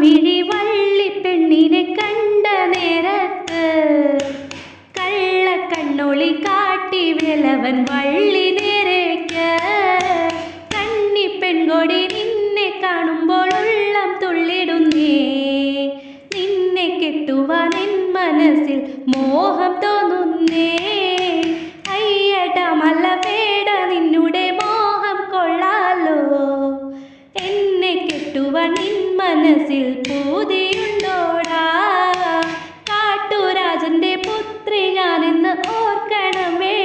മിഴി വള്ളിപ്പെണ്ണിനെ കണ്ട നേരത്ത് കള്ളക്കണ്ണൊളി കാട്ടി വിലവൻ വള്ളി നേരേക്ക് കന്നിപ്പെൺകൊടി നിന്നെ കാണുമ്പോൾ ഉള്ളം തുള്ളിടുന്നേ നിന്നെ കെട്ടുവാൻ എൻ മനസ്സിൽ മോഹം തോന്നുന്നേ അയ്യടാ മലവേട നിന്നുടെ മോഹം കൊള്ളാലോ എന്നെ കെട്ടുവാൻ നിൻ മനസ്സിൽ പൂതിയുണ്ടോടാ കാട്ടുരാജന്റെ പുത്രി ഞാനെന്ന് ഓർക്കണമേ.